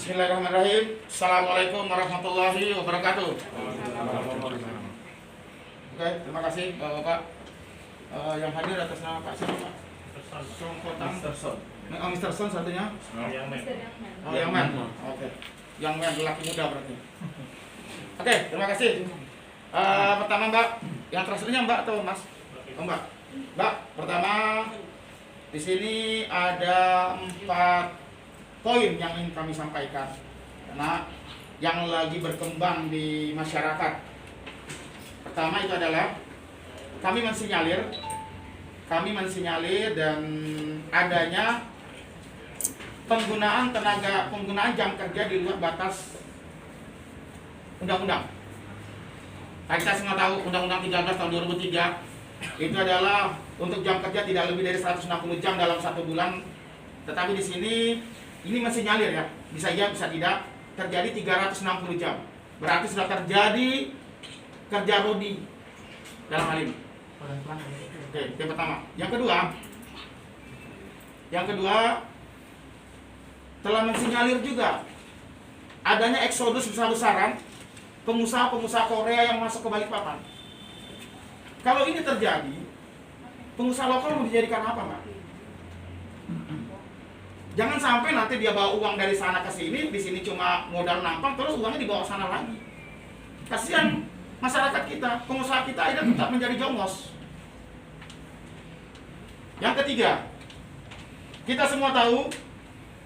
Bismillahirrahmanirrahim. Assalamualaikum warahmatullahi wabarakatuh. Oke, terima kasih Bapak-Bapak yang hadir atas nama Pak siapa Pak? Mr. Son satunya? Yang Man. Oke. Yang Man lelaki muda berarti. Oke, terima kasih. Pertama Mbak, yang terakhirnya Mbak atau Mas? Oh, Mbak. Mbak, pertama di sini ada 4 poin yang ingin kami sampaikan karena yang lagi berkembang di masyarakat. Pertama itu adalah kami mensinyalir dan adanya penggunaan jam kerja di luar batas undang-undang. Nah, kita semua tahu Undang-Undang 13 tahun 2003 itu adalah untuk jam kerja tidak lebih dari 160 jam dalam 1 bulan. Tetapi di sini ini masih nyalir ya, bisa iya bisa tidak, terjadi 360 jam. Berarti sudah terjadi kerja rodi dalam hal ini. Oke, yang pertama. Yang kedua telah mensinyalir juga adanya eksodus besar-besaran pengusaha-pengusaha Korea yang masuk ke Balikpapan. Kalau ini terjadi, pengusaha lokal mau dijadikan apa, Pak? Jangan sampai nanti dia bawa uang dari sana ke sini, di sini cuma modal nampang, terus uangnya dibawa sana lagi. Kasihan masyarakat kita, pengusaha kita akhirnya tetap menjadi jongos. Yang ketiga, kita semua tahu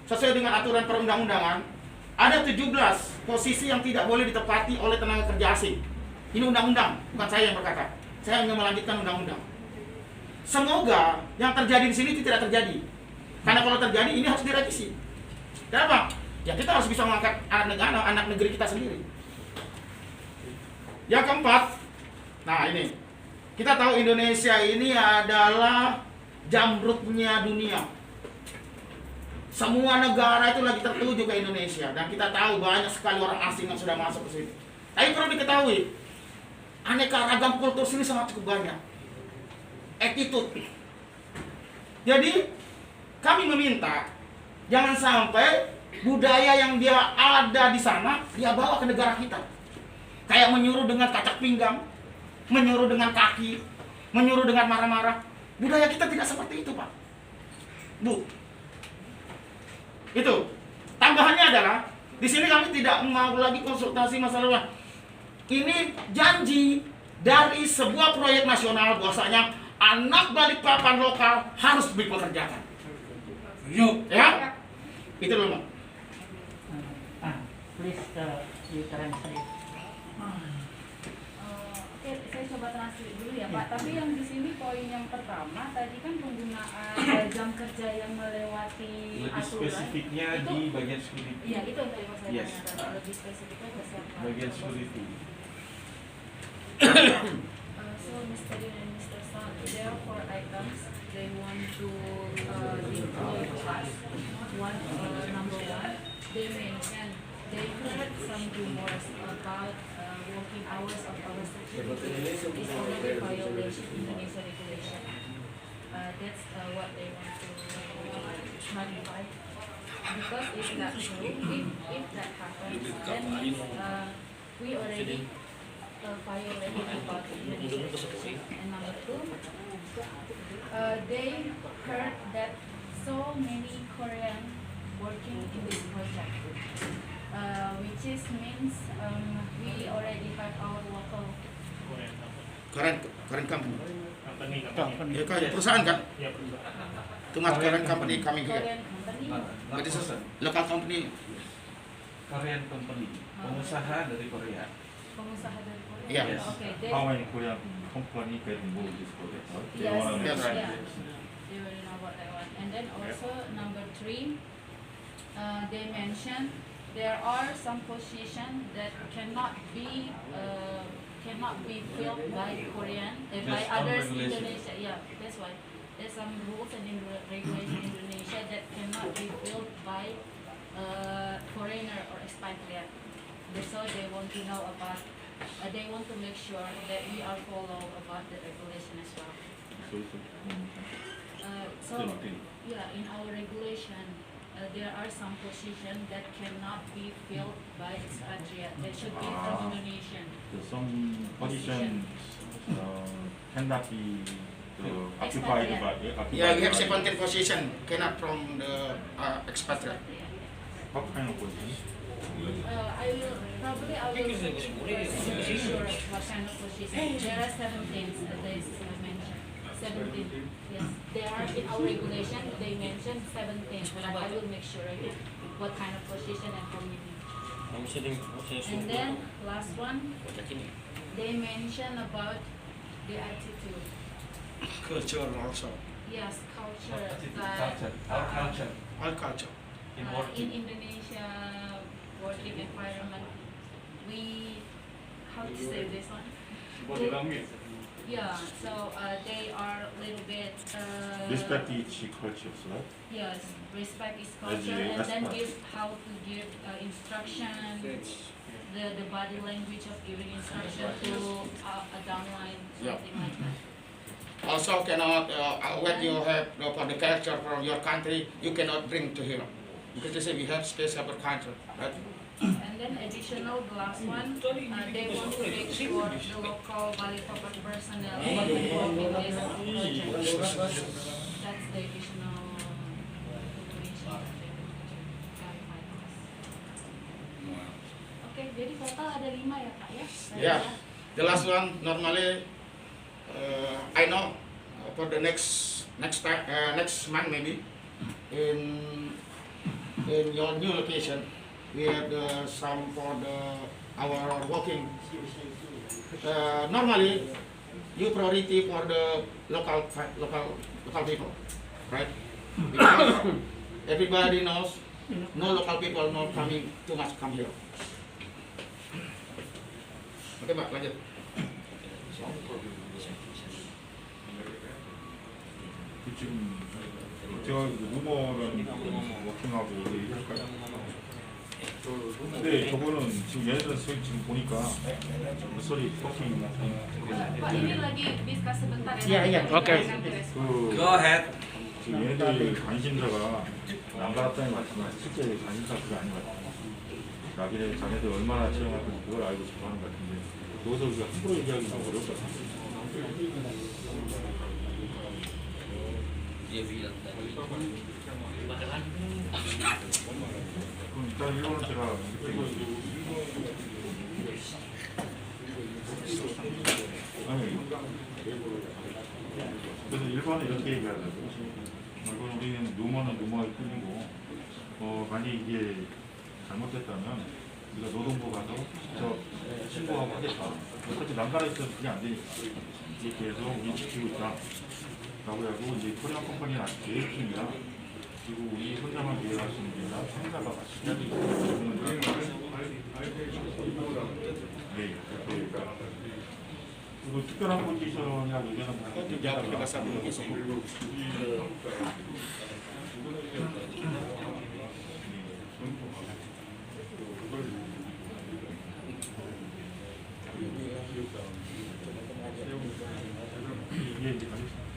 sesuai dengan aturan perundang-undangan, ada 17 posisi yang tidak boleh ditepati oleh tenaga kerja asing. Ini undang-undang, bukan saya yang berkata. Saya hanya melanjutkan undang-undang. Semoga yang terjadi di sini tidak terjadi. Karena kalau terjadi ini harus direvisi. Kenapa? Ya kita harus bisa mengangkat anak negeri kita sendiri. Yang keempat, nah ini kita tahu Indonesia ini adalah jamrutnya dunia. Semua negara itu lagi tertuju ke Indonesia dan kita tahu banyak sekali orang asing yang sudah masuk ke sini. Tapi perlu diketahui, aneka ragam kultur sini sangat cukup banyak. Attitude. Jadi kami meminta jangan sampai budaya yang dia ada di sana dia bawa ke negara kita. Kayak menyuruh dengan kacak pinggang, menyuruh dengan kaki, menyuruh dengan marah-marah. Budaya kita tidak seperti itu, Pak. Bu. Itu. Tambahannya adalah di sini kami tidak mau lagi konsultasi masalah. Ini janji dari sebuah proyek nasional bahwasanya anak Balikpapan lokal harus dipekerjakan. Yuk, ya? Itu dulu, Mbak. Please you translate. Oke, saya coba translate dulu ya, Pak. Tapi yang di sini poin yang pertama tadi kan penggunaan jam kerja yang melewati lebih aturan. spesifiknya itu, di bagian security. Iya, itu yang tadi mau saya Yes. tanyakan. Lebih spesifiknya ke siapa? Bagian security. So, Mr. Din and Mr. Son, there are 4 items they want to deploy to us. Number 1, they mentioned they heard some rumors about working hours of our security is already violation Indonesia regulation. That's what they want to clarify. Because if that's true, if that happens, then means we already violated about Indonesia regulation. And number 2, they heard that so many Korean working in this project, which is means we already have our local Current company. Company. Ya kan perusahaan kan? Ya, perusahaan. Itu mas current company kami here. Korean company. But this is local company. Korean company, pengusaha dari Korea. Pengusaha dari Korea. Iya. Okay, they, How many Korean company get involved in this project? They Yes, wanna yes. try yeah. this. They already know what they want. And then also number 3, they mentioned there are some positions that cannot be filled by Korean, by That's others regulation. Indonesia. Yeah, that's why there's some rules and regulation in Indonesia that cannot be filled by foreigner or expatriate. So they want to know about. They want to make sure that we are follow about the regulation as well. So, So yeah, in our regulation, there are some positions that cannot be filled by expatriate. They should be from Indonesian. So some positions cannot be occupied by Yeah, we have 17 position cannot from the expatriate. What kind of position? I will make sure what kind of position. There are 17 that they mentioned. 17. Yes, there are in our regulation. They mentioned 17, but I will make sure what kind of position and how many. And then last one, they mention about the attitude. Culture also. Yes, culture. Culture. Our culture. All culture. In In working. Indonesia working environment, we how to say this one? Body language. Yeah, so they are a little bit Respect each culture, right? yes, respect its As culture you and then asked. give how to give instruction, the body language of giving instruction to a downline, Yeah. something like that. Also cannot when you have for the culture from your country, you cannot bring to here because they say we have special per country, right? And then additional, the last one, they want to make sure the local Balikpapan personnel work in this project. That's the additional information that they clarify to us. Oke, jadi total ada 5 ya Kak ya? Yeah. The last one normally I know for the next time next month maybe in your new location we have some for our working. Normally you priority for the local people, right? Because everybody knows no local people not coming too much come here. Oke Mbak, lanjut. 지금 저 루머는 워킹하고 이렇게 할까요? 근데 저거는 지금 얘네들 지금 보니까 소리 워킹 Pak ini lagi discuss sebentar ya. Iya, iya. Nanti Oke. kita akan respon. 그 Go ahead. 지금 얘네들 관심사가 남바랐다는 것 같지만 실제 관심사 그게 아닌 것 같아요. 자기네 자네들 얼마나 채용할 건지 그걸 알고 싶어 하는 것 같은데 여기서 우리가 함부로 얘기하기 좀 어려울 것 같아요. 그럼 일단 이거는 제가 아니 그래서 일반은 이렇게 얘기해야 돼요. 이건 우리는 루머는 루머에 끌리고 만약 이게 잘못됐다면 우리가 노동부 가서 직접 신고하고 하겠다. 어차피 남가라에서는 그게 안 되니까 이렇게 해서 우리 지키고 있다. 라고 하고 이제 코리안 컴퍼니는 아직 계획 중이라 그리고 우리 혼자만 계획할 수 있는 게 아니라 상사가 같이 해야지. 네, 그리고 특별한 포지션이라고 얘기하는 Itu jawab pakai bahasa Indonesia. 예, 이제 가겠습니다.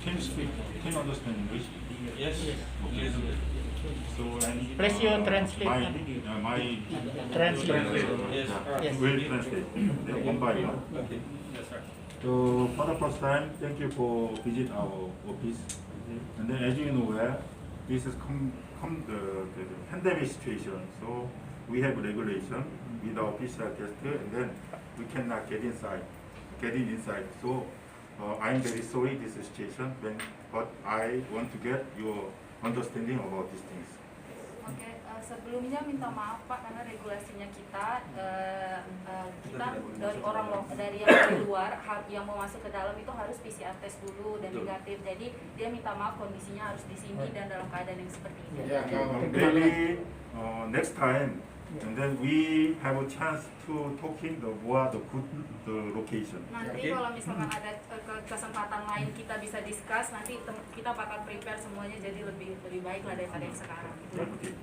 Can you speak? Can you understand English? Yes. Okay. So and Please you translate. my Translate. Yes. Yes. will translate one by one. So for the first time, thank you for visit our office. And then as you know, this is the pandemic situation. So we have regulation with our PCR test, and then we cannot get inside. So I'm very sorry this situation, but I want to get your understanding about these things. Oke, sebelumnya minta maaf Pak karena regulasinya kita dari yang dari luar yang mau masuk ke dalam itu harus PCR test dulu dan negatif. Jadi dia minta maaf kondisinya harus di sini dan dalam keadaan yang seperti ini. Ya, Maybe next time and then we have a chance to talking the what the good the location. Nanti kalau misalkan ada kesempatan lain kita bisa discuss, nanti kita bakal prepare semuanya jadi lebih baik lah daripada yang sekarang. Okay.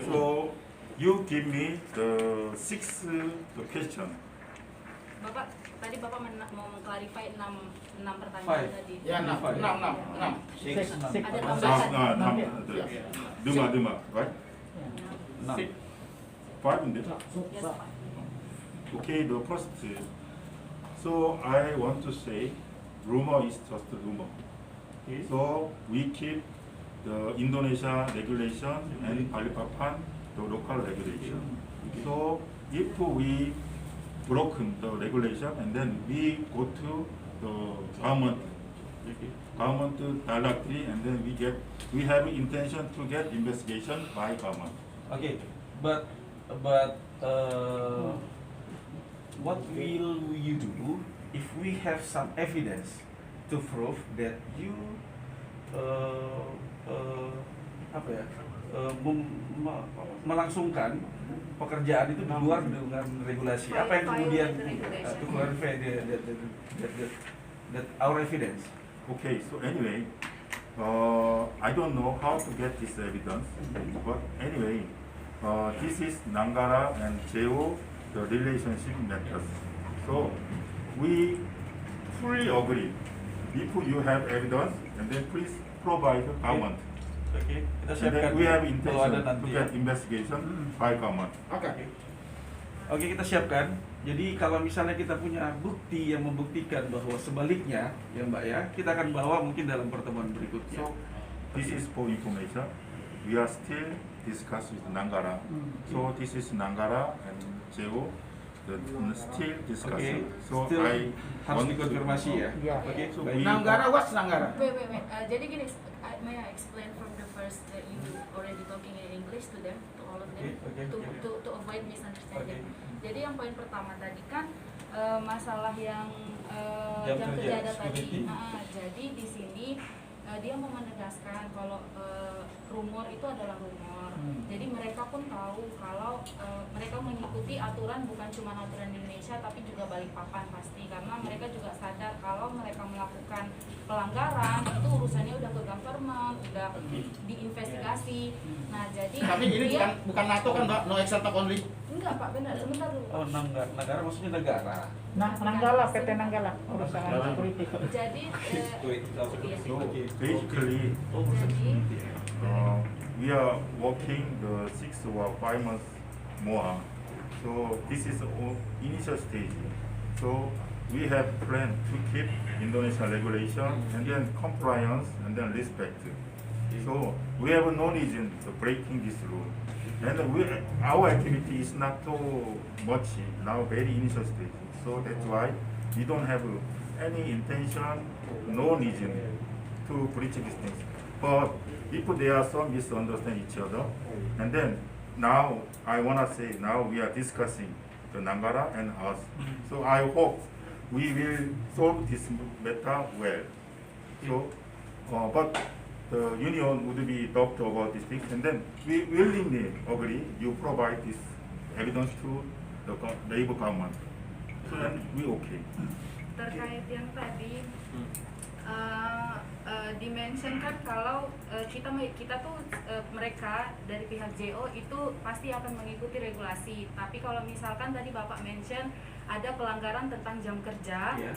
So you give me the 6 question. Bapak tadi Bapak mau mengklarifikasi 6 pertanyaan Five. tadi. Ya, 6. Six. Ada Ah, tambahan. nah, Yeah. Duma, right? Enam. 5 in there. Yes, Pak. Okay, the first. So I want to say, rumor is just a rumor. So we keep the Indonesia regulation and Balikpapan the local regulation. So if we broken the regulation and then we go to the government directly and then we have intention to get investigation by government. Okay, but what will you do if we have some evidence to prove that you melangsungkan pekerjaan itu di luar dengan regulasi? Apa yang kemudian to clarify that our evidence? Okay, so anyway, I don't know how to get this evidence, but anyway, this is Nangara and Jeo, the relationship matters. So we fully agree. If you have evidence, and then please provide the government. Oke, kita And siapkan then we have kalau ada intention to nanti ya. get investigation by government. Oke. Oke, kita siapkan. Jadi kalau misalnya kita punya bukti yang membuktikan bahwa sebaliknya, ya Mbak ya, kita akan bawa mungkin dalam pertemuan berikutnya. So this is for information. We are still discussing with Nangara. So this is Nangara and Jeo. The still discussing. So still I harus want to- dikonfirmasi ya. Ya. Oke, So baik. we- Nanggara, what's Nanggara? Wait. Jadi gini, may I explain from the first that you already talking in English to them, to all of them, Okay. to avoid misunderstanding. Okay. Jadi yang poin pertama tadi kan masalah yang Jam jam kerja, kerja ada tadi. security. Jadi di sini dia mau menegaskan kalau rumor itu adalah rumor. Jadi mereka pun tahu kalau mereka mengikuti aturan bukan cuma aturan Indonesia tapi juga Balikpapan pasti, karena mereka juga sadar kalau mereka melakukan pelanggaran itu urusannya udah ke government, udah diinvestigasi. Nah jadi Tapi ini bukan NATO kan, Mbak? No action talk only. enggak Pak, benar, sebentar dulu. Oh, negara maksudnya negara. Nanggala, PT Nanggala, perusahaan security. Jadi iya. So basically, Jadi we are working the 6 or 5 months more. So this is the initial stage. So we have planned to keep Indonesia regulation and then compliance and then respect. So we have no reason to breaking this rule. And our activity is not so much now, very initial stage. So that's why we don't have any intention, no reason to breach these things. But if there are some misunderstand each other, and then now I wanna say now we are discussing the Nangara and us. So I hope we will solve this matter well. So, but the union would be talked about this thing, and then we willingly agree you provide this evidence to the labor government. So then we okay. terkait yang tadi dimention kan kalau kita tuh mereka dari pihak JO itu pasti akan mengikuti regulasi. Tapi kalau misalkan tadi Bapak mention ada pelanggaran tentang jam kerja, Iya.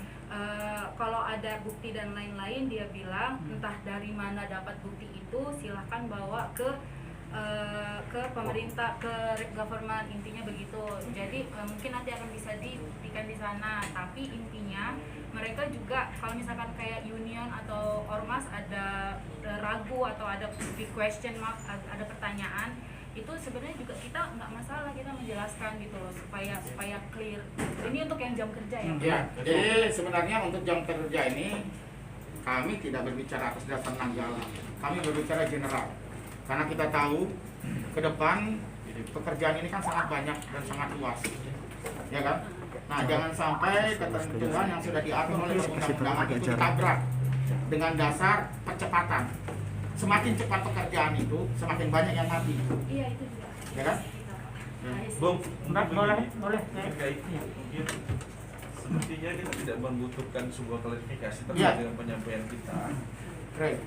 kalau ada bukti dan lain-lain dia bilang entah dari mana dapat bukti itu silahkan bawa ke pemerintah, ke government, intinya begitu. Jadi mungkin nanti akan bisa dibuktikan di sana. Tapi intinya mereka juga kalau misalkan kayak union atau ormas ada ragu atau ada big question mark, ada pertanyaan, itu sebenarnya juga kita nggak masalah, kita menjelaskan gitu loh supaya clear. Ini untuk yang jam kerja ya. Ya, jadi sebenarnya untuk jam kerja ini kami tidak berbicara atas dasar Nanggala, kami berbicara general. Karena kita tahu ke depan pekerjaan ini kan sangat banyak dan sangat luas, ya kan? Nah, jangan sampai ketentuan yang sudah diatur oleh perundang-undangan itu ditabrak dengan dasar percepatan. Semakin cepat pekerjaan itu, semakin banyak yang mati, Iya itu juga. ya kan? Bung, Mbak, boleh, begini. boleh. Terkait mungkin sepertinya kita tidak membutuhkan sebuah klarifikasi terkait Iya. dengan penyampaian kita. Great.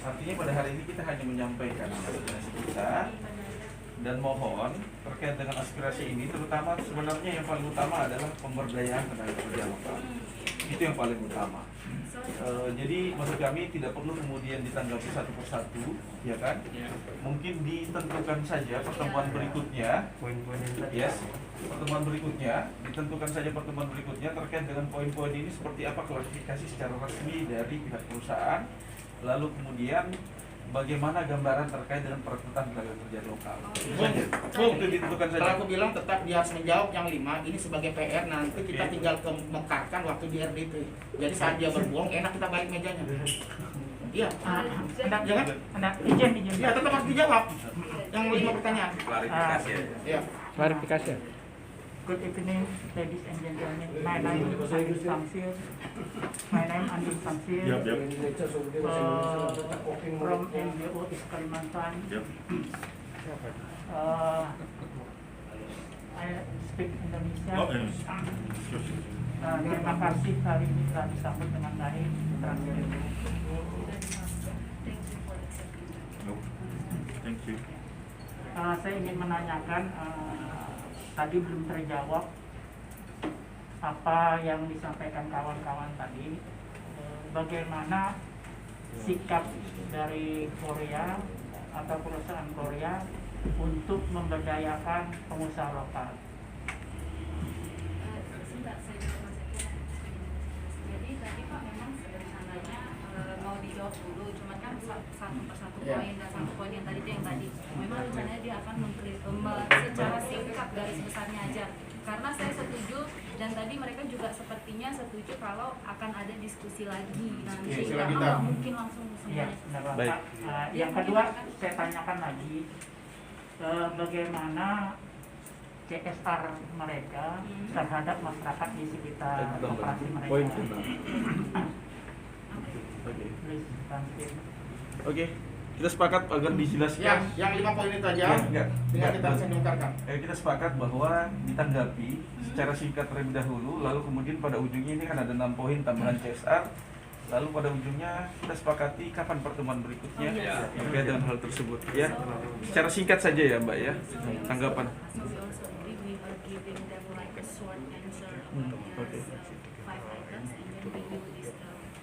Artinya pada hari ini kita hanya menyampaikan aspirasi kita dan mohon terkait dengan aspirasi ini, terutama sebenarnya yang paling utama adalah pemberdayaan tenaga kerja lokal. Itu yang paling utama. Jadi maksud kami tidak perlu kemudian ditanggapi satu persatu, ya kan? Mungkin ditentukan saja pertemuan berikutnya. Yes, pertemuan berikutnya ditentukan saja pertemuan berikutnya terkait dengan poin-poin ini seperti apa klarifikasi secara resmi dari pihak perusahaan. Lalu kemudian bagaimana gambaran terkait dengan perekrutan tenaga kerja lokal. Itu saja. Itu ditentukan saja. Kalau aku bilang tetap dia harus menjawab yang 5 ini sebagai PR, nanti kita tinggal mekarkan waktu di RDP. Jadi saat dia berbohong enak kita balik mejanya. Iya. Ada izin. Iya, tetap harus dijawab. Yang 5 pertanyaan. Klarifikasi ya. Iya. Klarifikasi. Good evening, ladies and gentlemen. My name is Andin Samsir. Yep, yep. From NGO is Kalimantan. Yep. I speak Indonesia. Oh, sure, sure. Terima kasih hari ini telah disambut dengan baik. Translate. Thank you for accepting that. No. Thank you. Saya ingin menanyakan, tadi belum terjawab apa yang disampaikan kawan-kawan tadi. Bagaimana sikap dari Korea atau perusahaan Korea untuk memberdayakan pengusaha lokal? Sebentar, saya bisa masukkan. Jadi tadi Pak memang rencananya mau dijawab dulu, cuman kan satu persatu poin dan satu poin yang tadi itu yang tadi. Memang rencananya dia akan secara singkat garis besarnya aja. Karena saya setuju dan tadi mereka juga sepertinya setuju kalau akan ada diskusi lagi nanti. Iya, Karena kita. nggak mungkin langsung Iya, semuanya. benar Baik. Pak. Yang kedua, saya tanyakan lagi, bagaimana CSR mereka terhadap masyarakat di sekitar operasi mereka. Poin 6. Oke. Please, translate. Oke, kita sepakat agar dijelaskan. Yang 5 poin itu aja. Enggak. Tinggal kita bisa diungkapkan. Kita sepakat bahwa ditanggapi secara singkat terlebih dahulu, lalu kemudian pada ujungnya ini kan ada 6 poin tambahan CSR. Lalu pada ujungnya kita sepakati kapan pertemuan berikutnya terkait dengan hal tersebut ya. Secara singkat saja ya Mbak ya. Tanggapan. So we also agree we are giving them like a short answer about Okay. 5 items, and then we will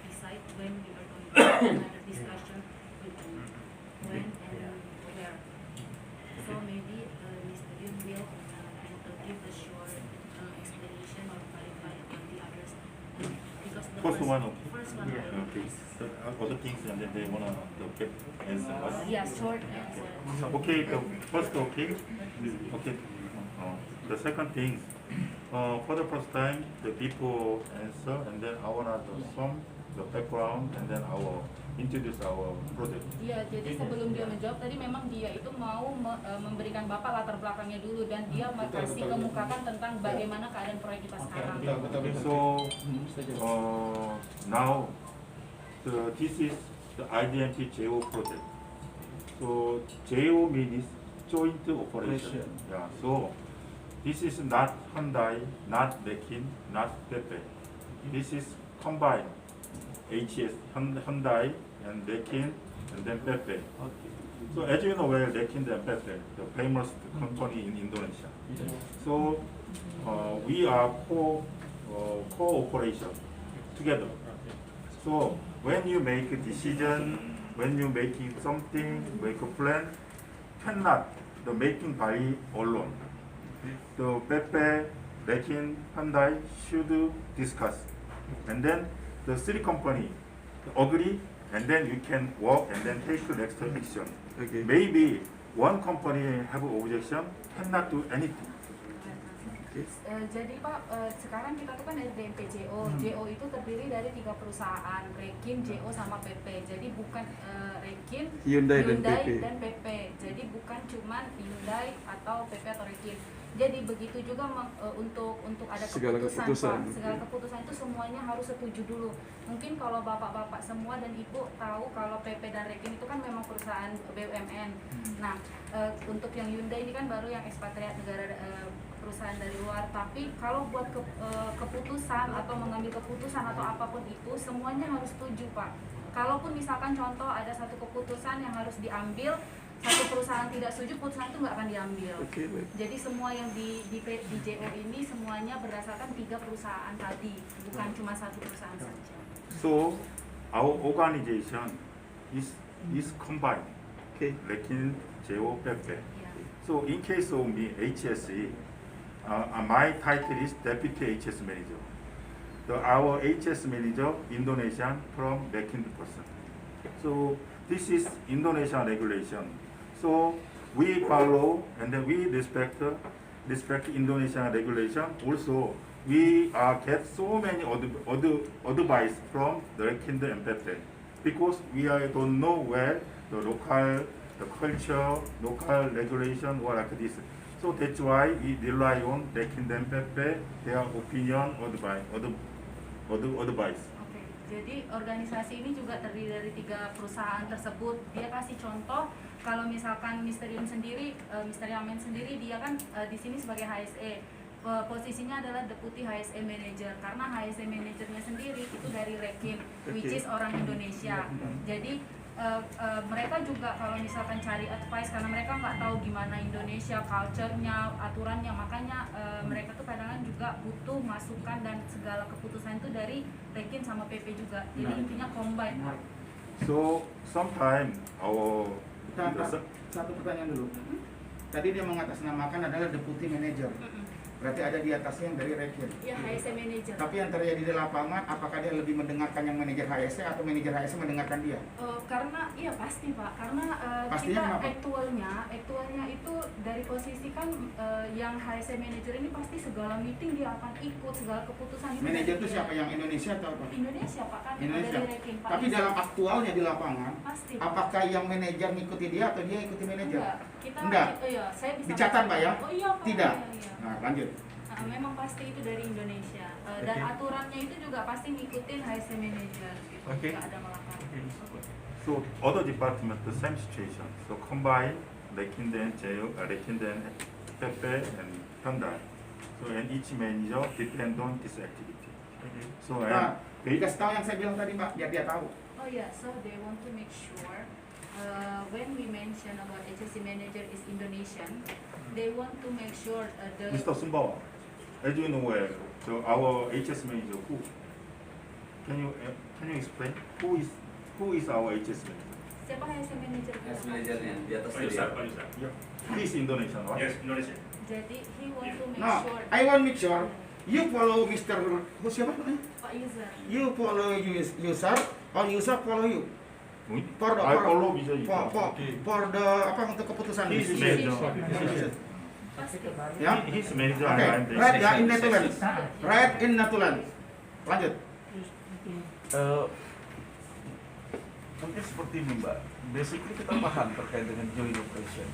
decide when we are going to have another discussion with them, when and where. So maybe Mr. Yun will give a short explanation or clarify on the others, because the First one, okay. first one Okay. So, other things and then they wanna get answer. Right? yeah, short answer. Okay, the first okay. Okay. The second thing, for the first time, the people answer, and then I wanna do some the background, and then I will introduce our project. Iya, jadi sebelum dia menjawab tadi memang dia itu mau memberikan Bapak latar belakangnya dulu dan dia kasih kemukakan tentang bagaimana keadaan proyek kita sekarang. So now this is the IDMP JO project. So JO means joint operation. Yeah. So this is not Hyundai, not Lekin, not Pepe. This is combined. HS Hyundai and Lekin and then Pepe. So as you know, well, Lekin and Pepe, the famous company in Indonesia. So we are cooperation together. So when you make a decision, when you making something, make a plan, cannot the making by alone. The Pepe, Lekin, Hyundai should discuss, and then the three company agree, and then you can work and then take the next action. Oke. Maybe one company have objection, cannot do anything. Jadi Pak, sekarang kita tuh kan dari DMP JO. JO itu terdiri dari 3 perusahaan, Rekin, JO, sama PP. Jadi bukan Rekin, Hyundai dan PP. dan PP. Jadi bukan cuma Hyundai atau PP atau Rekin. Jadi begitu juga untuk ada Segala keputusan. Pak. Segala keputusan itu semuanya harus setuju dulu. Mungkin kalau bapak-bapak semua dan ibu tahu kalau PP dan Rekin itu kan memang perusahaan BUMN. Nah, untuk yang Hyundai ini kan baru yang ekspatriat negara perusahaan dari luar. Tapi kalau buat keputusan atau mengambil keputusan atau apapun itu semuanya harus setuju Pak. Kalaupun misalkan contoh ada satu keputusan yang harus diambil, satu perusahaan tidak setuju, keputusan itu nggak akan diambil. Oke, baik. Jadi semua yang di JO ini semuanya berdasarkan 3 perusahaan tadi, bukan cuma satu perusahaan saja. So our organization is combined. Okay. Rekin, JO, Pepe. Ya. So in case of me, HSE, my title is Deputy HS Manager. Our HS Manager, Indonesian from Rekin person. So this is Indonesian regulation. So we follow and then we respect Indonesian regulation. Also, we get so many other advice from the Rekin and Pepe because we don't know where the local the culture, local regulation or like this. So that's why we rely on Rekin and Pepe, their opinion, advice. Oke, jadi organisasi ini juga terdiri dari 3 perusahaan tersebut. Dia kasih contoh kalau misalkan Mr. Yamen sendiri dia kan di sini sebagai HSE. Posisinya adalah Deputy HSE Manager karena HSE Managernya sendiri itu dari Rekin, which is orang Indonesia. Jadi mereka juga kalau misalkan cari advice karena mereka nggak tahu gimana Indonesia, culture-nya, aturannya, makanya mereka tuh kadang-kadang juga butuh masukan dan segala keputusan itu dari Rekin sama PP juga. Jadi intinya combine. So sometimes our Satu pertanyaan dulu. Tadi dia mengatasnamakan adalah deputy manager. Berarti ada di atasnya yang dari Rekin. Iya, HSE Manager. Tapi yang terjadi di lapangan, apakah dia lebih mendengarkan yang manajer HSE atau manajer HSE mendengarkan dia? Karena iya pasti Pak, karena Pastinya kita kenapa? aktualnya itu dari posisi kan yang HSE Manager ini pasti segala meeting dia akan ikut, segala keputusan itu Manajer dari itu dia. siapa? Yang Indonesia atau apa? Indonesia Pak kan Indonesia. dari Rekin Pak. Tapi dalam aktualnya di lapangan, pasti Pak. apakah yang manajer ngikuti dia atau dia ikuti manajer? Enggak, kita Enggak. iya, saya bisa Dicatat Pak ya? Oh iya Pak. Tidak. Iya. Nah, lanjut. Memang pasti itu dari Indonesia. Dan Oke. aturannya itu juga pasti ngikutin HSE Manager gitu. Oke. Nggak ada melanggar. So other department the same situation. So combine Rekin and Pepe and Hyundai. So and each manager depend on this activity. So Nah, and dikasih tahu yang saya bilang tadi Pak, biar dia tahu. Oh yeah, so they want to make sure when we mention about HSE Manager is Indonesian, they want to make sure the Mr. Sumbawa, as you know, our HS manager who? Can you explain who is our HS manager? siapa HSE Manager kita? As manajernya di atas Pak dia. Yusar, Pak Yusar. He is Indonesian, right? Yes, Indonesia. Jadi he want to make No, sure I want make sure you follow Mr. Who siapa namanya? Pak User. You follow user or user follow you? For the I follow Mr. Yusa. for the apa untuk keputusan He is decision. manager. Pasti. Ya. He is manager Oke, and I'm the right ya in Netherlands. Right in Netherlands. Lanjut. Mungkin seperti ini Mbak, basically kita paham terkait dengan joint operation.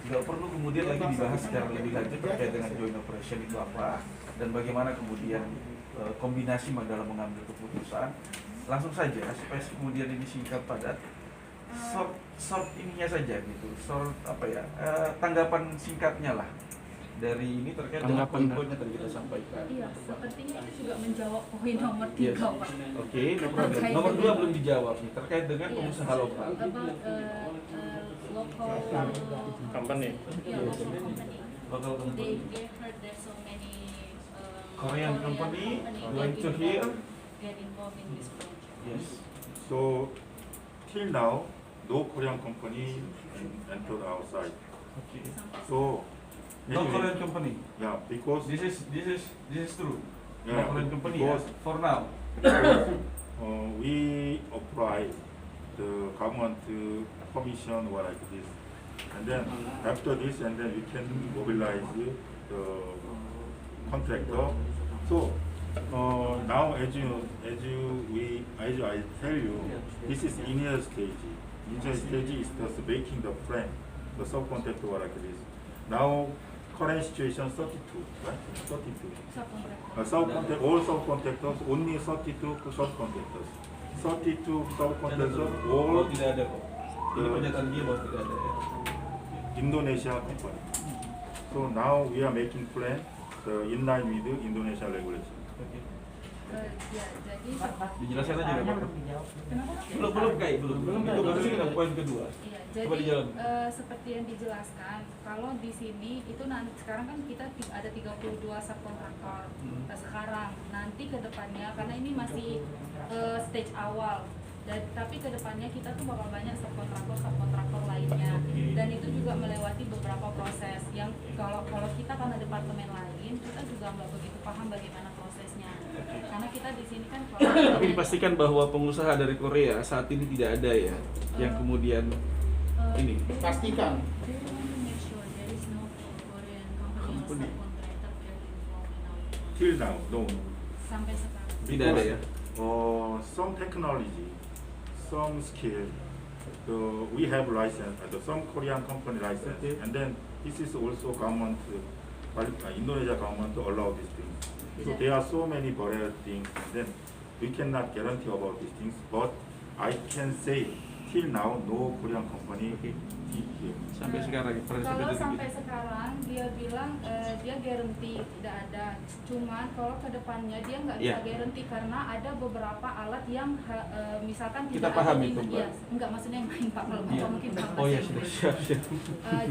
Nggak perlu kemudian lagi dibahas secara lebih lanjut terkait dengan joint operation itu apa dan bagaimana kemudian kombinasi dalam mengambil keputusan. Langsung saja supaya kemudian ini singkat padat. Short ininya saja gitu, short apa ya, tanggapan singkatnya lah dari ini terkait dengan poin-poin yang tadi kita sampaikan. Iya, sepertinya itu juga menjawab poin nomor 3 Yes. Pak. Oke, no problem. Nomor 2 belum dijawab nih terkait dengan pengusaha lokal. About local Company. Yeah, local company. Local company. They heard there's so many Korean company going to here. get involved in this project. Yes. So till now, no Korean company entered our site. Okay. So No anyway, Korean company. yeah, because This is true. Yeah, No Korean company. because- For now. we apply the government permission or like this, and then after this, and then we can mobilize the contractor. So now, as I tell you, this is initial stage. Initial stage is just making the plan, the subcontractor or like this. Now current situation 32, right? 32. Subcontractor. Subcontract, all subcontractors, only 32 subcontractors. 32 subcontractors, Oh, all tidak ada kok. Ini pernyataan dia bahwa tidak ada ya. Indonesia company. So now we are making plan in line with the Indonesia regulation. Oke. Ya, jadi Dijelaskan aja nggak Pak? Belum dijawab. Belum kayak belum. Itu baru kita poin kedua. iya, Coba jadi dijalan. seperti yang dijelaskan, kalau di sini itu nanti sekarang kan kita ada 32 subkontraktor sekarang. Nanti ke depannya karena ini masih stage awal. Tapi ke depannya kita tuh bakal banyak subkontraktor lainnya, dan itu juga melewati beberapa proses yang kalau kita karena departemen lain kita juga nggak begitu paham bagaimana prosesnya, karena kita di sini kan Tapi dipastikan bahwa pengusaha dari Korea saat ini tidak ada ya, yang kemudian ini. Pastikan. They want to make sure there is no Korean company or subcontractor get involved in our project. Till now, no. Sampai sekarang. Tidak ada ya. Some technology, some skill, we have license, some Korean company license, Okay. and then this is also government, Indonesia government to allow these things. So there are so many barrier things, and then we cannot guarantee about these things, but I can say till now no Korean company here. Sampai sekarang Kalau sampai sekarang dia bilang dia guarantee tidak ada. Cuman kalau ke depannya dia nggak bisa Iya. guarantee karena ada beberapa alat yang misalkan Kita tidak paham ada di itu, Mbak. iya, enggak maksudnya yang main Pak kalau Iya. Bapak mungkin Pak Oh ya bahasa sudah Inggris. siap.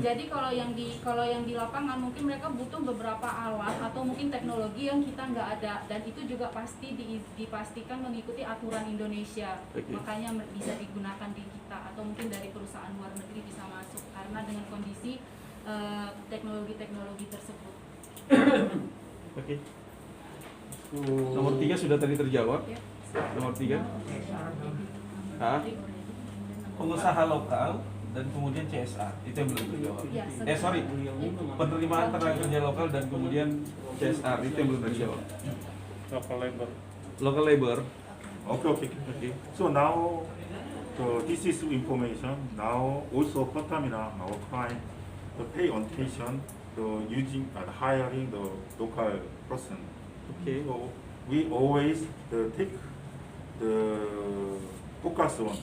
Jadi kalau yang di lapangan mungkin mereka butuh beberapa alat atau mungkin teknologi yang kita nggak ada, dan itu juga pasti dipastikan mengikuti aturan Indonesia. Oke. Makanya bisa digunakan di kita atau mungkin dari perusahaan luar negeri bisa masuk karena dengan kondisi teknologi-teknologi tersebut. Oke. Nomor 3 sudah tadi terjawab. Ya. Nomor 3. Hah? Pengusaha lokal dan kemudian CSA itu yang belum terjawab. Ya, Sorry, penerimaan tenaga kerja lokal dan kemudian CSR itu yang belum terjawab. Local labor. Okay. So now, this is information. Now also Pertamina, our client, pay attention using and hiring the local person. Okay. So we always take the focus on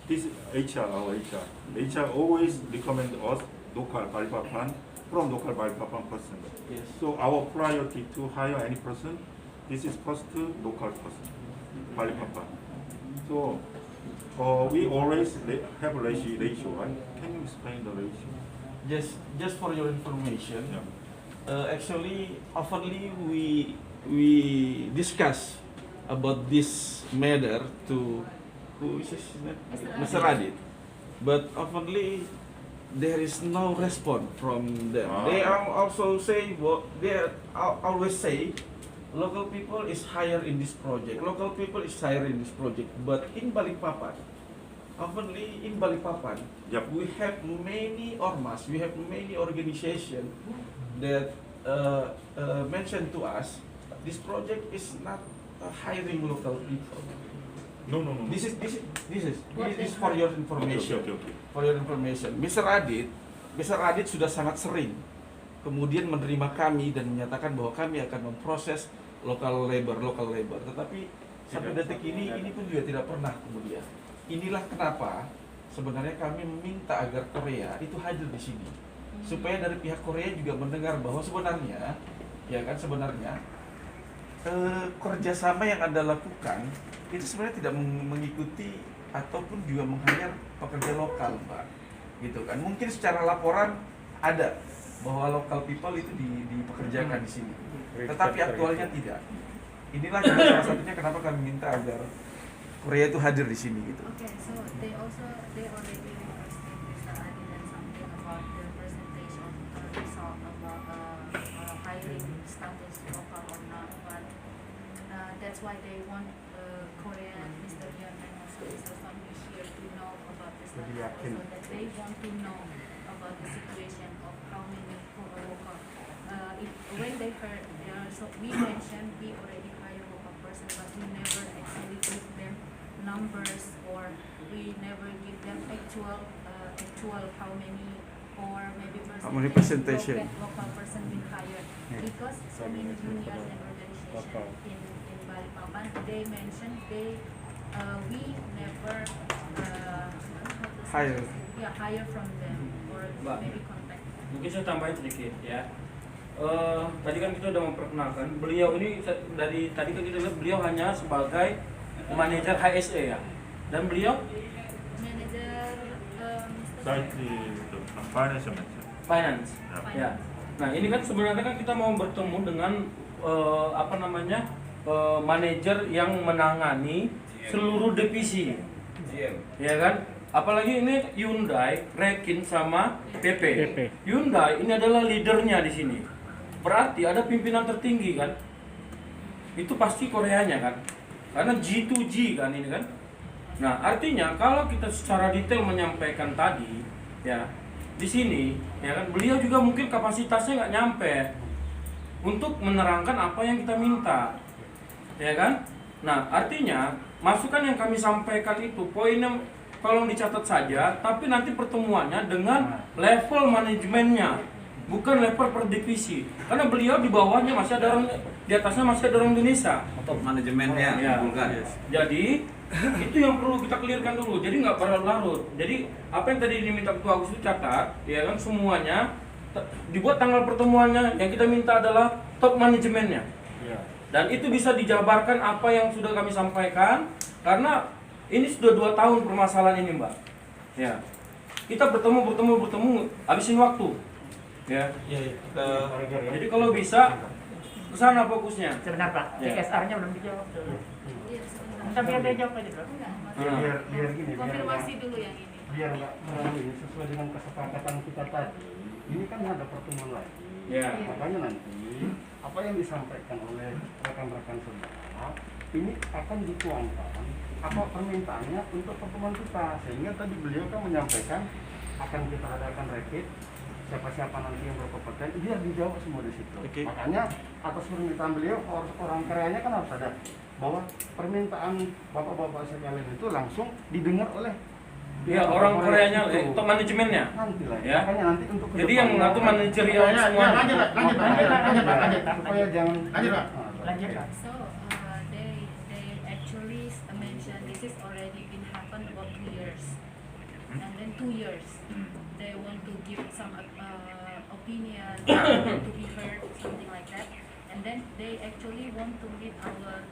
this HR, our HR. HR always recommend us local Balikpapan from local Balikpapan person. Yes. So our priority to hire any person, this is first local person, Balikpapan. So we always have a ratio, right? Can you explain the ratio? Just for your information, Yeah. actually oftenly we discuss about this matter to who is his name? Mr. Radit, but oftenly there is no response from them. They are also say always say local people is hired in this project. Local people is hired in this project, but in Balikpapan, oftenly in Balikpapan, Yep. we have many ormas, we have many organizations that mention to us this project is not hiring local people. No. This is for your information. Okay. For your information, Mr. Radit sudah sangat sering kemudian menerima kami dan menyatakan bahwa kami akan memproses local labor. Tetapi sampai detik ini pun juga tidak pernah kemudian. Inilah kenapa sebenarnya kami meminta agar Korea itu hadir di sini, supaya dari pihak Korea juga mendengar bahwa sebenarnya kerjasama yang Anda lakukan itu sebenarnya tidak mengikuti ataupun juga meng-hire pekerja lokal, Pak. Gitu kan. Mungkin secara laporan ada bahwa local people itu dipekerjakan di sini. Tetapi aktualnya tidak. Inilah juga salah satunya kenapa kami minta agar Korea itu hadir di sini gitu. Okay, so they already requested Mr. Adi and something about the percentage of result about hiring status local or not, but that's why they want Korean, Mr. Yan and also Mr. Samish here to know about the status, also that they want to know about the situation of how many local. When they heard, so we mentioned we already hire local person, but we never actually give them numbers or we never give them actual how many or maybe representation. local person been hired. Because so many unions and organizations in Balikpapan, they mentioned we never Hire. hire from them or Mbak. maybe contact. Mungkin saya tambahin sedikit ya. Tadi kan kita udah memperkenalkan beliau ini dari tadi kan kita lihat beliau hanya sebagai manajer HSE ya, dan beliau Manager Site the financial manager. finance Yeah. ya. Nah ini kan sebenarnya kan kita mau bertemu dengan manajer yang menangani seluruh divisi, ya kan? Apalagi ini Hyundai, Rekin sama PP. Hyundai ini adalah leadernya di sini. Berarti ada pimpinan tertinggi kan? Itu pasti Koreanya kan? Karena G2G kan ini kan? Nah, artinya kalau kita secara detail menyampaikan tadi, ya di sini, ya kan, beliau juga mungkin kapasitasnya nggak nyampe untuk menerangkan apa yang kita minta, ya kan? Nah, artinya masukan yang kami sampaikan itu poinnya tolong dicatat saja, tapi nanti pertemuannya dengan level manajemennya, bukan level per divisi. Karena beliau di bawahnya masih ada orang, di atasnya masih ada orang Indonesia. Top manajemennya, Ya. bukan. Jadi itu yang perlu kita clearkan dulu. Jadi nggak berlarut-larut. Jadi apa yang tadi diminta Ketua Agus itu catat, ya kan, semuanya dibuat tanggal pertemuannya. Yang kita minta adalah top manajemennya. Dan itu bisa dijabarkan apa yang sudah kami sampaikan, karena ini sudah 2 tahun permasalahan ini, Mbak. Ya, kita bertemu, habisin waktu. Ya. Jadi kalau bisa ke sana fokusnya. Sebentar Pak, Ya. CSR-nya belum dijawab. Iya, sebentar. Tapi dia jawab aja Pak. Enggak, biar gini, konfirmasi dulu yang ini. biar nggak ini sesuai dengan kesepakatan kita tadi. Ini kan ada pertemuan lagi. Ya. Makanya nanti apa yang disampaikan oleh rekan-rekan saudara ini akan dituangkan apa permintaannya untuk pertemuan kita, sehingga tadi beliau kan menyampaikan akan kita adakan rapid, siapa-siapa nanti yang berkompeten biar dijawab semua di situ. Oke. Makanya atas permintaan beliau orang Koreanya kan harus ada bahwa permintaan bapak-bapak sekalian itu langsung didengar oleh Ya, orang Koreanya, top manajemennya. nanti lah. Ya. Makanya nanti untuk Jadi yang kedepannya- ngatur manajerial Ya, semua. lanjut, Pak. supaya jangan Lanjut, Pak. Lanjut Pak. So they actually mentioned this is already been happen about 2 years, and then 2 years they want to give some opinion, to be heard, something like that, and then they actually want to meet our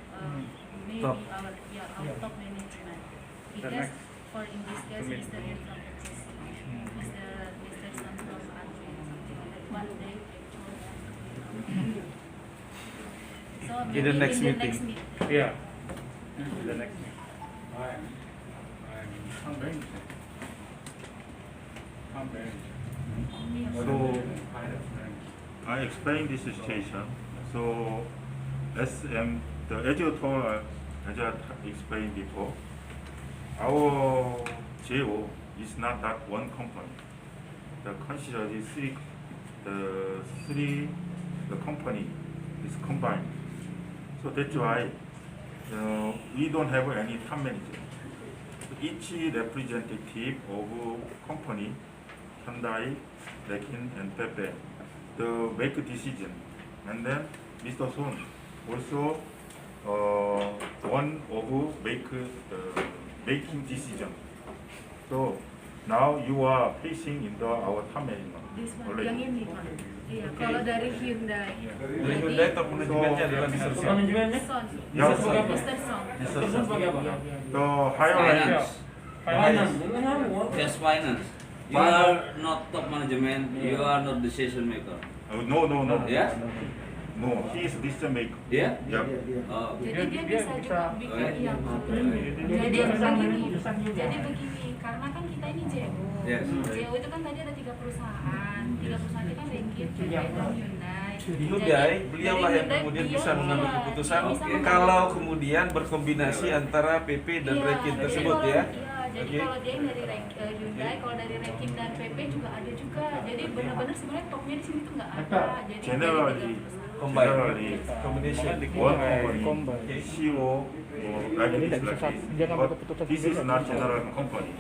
maybe Top. our top management, because for in this case Mr. Lee from HSC, Mr. Sun from Android, something like that, one day actually. So In the maybe next in the meeting. next meeting. Iya. So I explained this situation. So as you told, as I explained before, our JO is not that one company. The consider is the company is combined. So that's why we don't have any top manager. Each representative of company, Hyundai, Rekin, and Pepe, to make a decision, and then Mr. Son also one of making decision. So now you are facing in our top management This one, already. yang ini Pak. Iya, kalau dari Hyundai. Dari Hyundai top manajemennya adalah Mr. Top Son. manajemennya. Son. Ya, Mr. Son. Mr. Song. Mr. Son sebagai apa? The higher Finance. Finance. Jangan ngawur. Yes, finance. You are not top management. You are not decision maker. no, Yeah? no, he is decision maker. Yeah? Yeah. Oh. Jadi dia bisa juga bikin yang jadi begini, karena kan kita ini JO. Yes. JO itu kan tadi ada 3 perusahaan. 3 perusahaan itu kan Rekin, PP, dan Hyundai. Di Hyundai, beliau lah yang kemudian bisa mengambil keputusan kalau kemudian berkombinasi antara PP dan Rekin tersebut ya. Jadi Oke. kalau dia yang dari Hyundai, kalau dari Rekin dan PP juga ada juga. Jadi benar-benar sebenarnya topnya di sini tuh nggak ada. Jadi Generally, dari 3 perusahaan. generally, Combination. one company, CEO, like this, but this is not general company.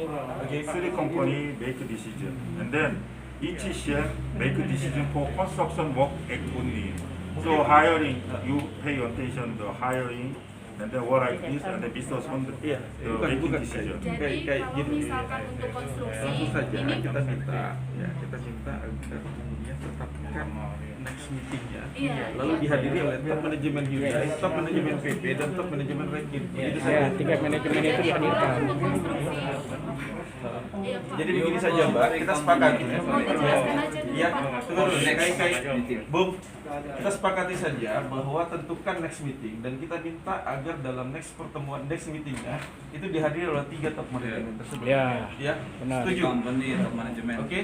Okay, three company make a decision, and then each CM make a decision for construction work only. So hiring, you pay attention the hiring, and then what like this, and then Mr. Son Iya, the bukan making bukan decision. Jadi kayak kalau gini. misalkan untuk konstruksi Langsung saja ini kita minta agar kemudian tetapkan next meetingnya. Iya, Lalu iya. dihadiri oleh top manajemen Hyundai, top manajemen PP dan top manajemen Rekin. Begitu saja. Ya, 3 manajemen itu Jadi kalau dihadirkan. untuk konstruksi iya, Pak. Jadi begini saja Mbak, kita sepakati. Mau dijelaskan aja dulu Ya, Pak. tunggu dulu. Bung, kita sepakati saja bahwa tentukan next meeting dan kita minta agar dalam next pertemuan next meetingnya itu dihadiri oleh 3 top manajemen tersebut. Ya, Ya, benar. setuju. Company atau manajemen. Oke.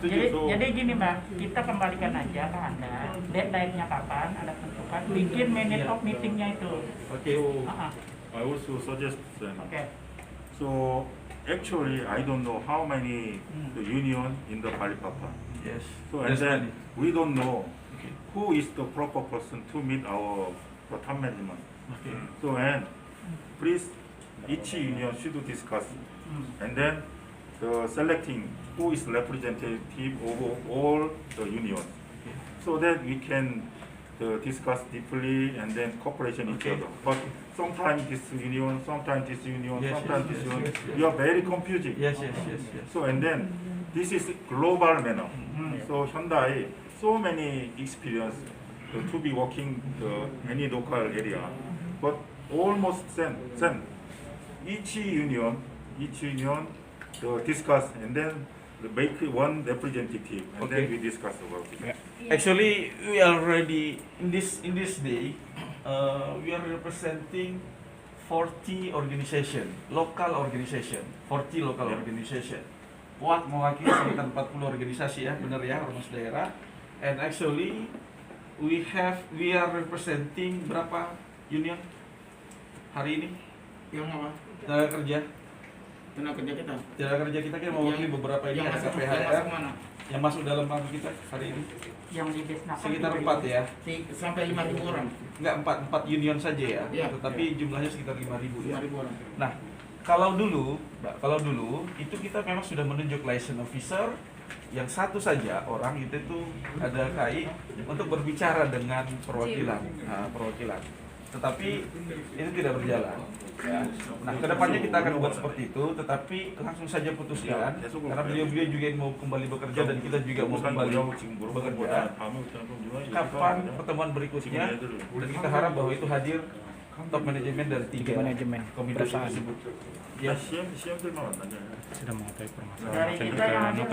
Jadi, So- jadi gini Mbak, kita kembalikan aja ke Anda, deadline-nya kapan, Anda tentukan, bikin minute of meeting-nya itu. Oke. Ah, I also suggest them. Oke. So actually, I don't know how many the union in the Balikpapan. Yes. So and That's then fine. we don't know Okay. who is the proper person to meet our the top management. Okay. So and please each union should discuss, and then the selecting who is representative of all the unions, so that we can discuss deeply and then cooperation each Okay. other. But sometimes this union, sometimes this union, Yes, sometimes yes, this yes, union, yes, yes. you are very confusing. Yes, yes, yes, yes. So and then this is global manner. So Hyundai so many experience to be working any local area, but almost same. Each union discuss and then make one representative and Okay. then we discuss about it. Actually, we already in this day, we are representing 40 organization, local organization, 40 local Yeah. organization. Puat mewakili sekitar 40 organisasi ya, benar ya, ormas daerah. And actually, we are representing berapa union hari ini? Yang apa? Tenaga kerja. Tenaga kerja kita. Tenaga kerja kita kan mewakili beberapa ini, yang ada masuk, yang KPHR masuk mana? yang masuk dalam bank kita hari ini. Yang di Desnaker Sekitar juga 4 ya. Sampai 5.000 orang. Enggak, 4 union saja ya. Iya. Tetapi jumlahnya sekitar 5.000 ya. 5.000 orang. Nah, kalau dulu itu kita memang sudah menunjuk license officer yang satu saja orang itu tuh ada KI untuk berbicara dengan perwakilan. Nah, perwakilan. Tetapi itu tidak berjalan. Ya. Nah, kedepannya kita akan buat seperti itu, tetapi langsung saja putuskan karena beliau-beliau juga mau kembali bekerja dan kita juga mau kembali bekerja. Kapan pertemuan berikutnya? Dan kita harap bahwa itu hadir top manajemen dari 3 manajemen komite perusahaan. tersebut. Ya, siang terima kasih. Sudah mengetahui permasalahan. Dari kita yang hadir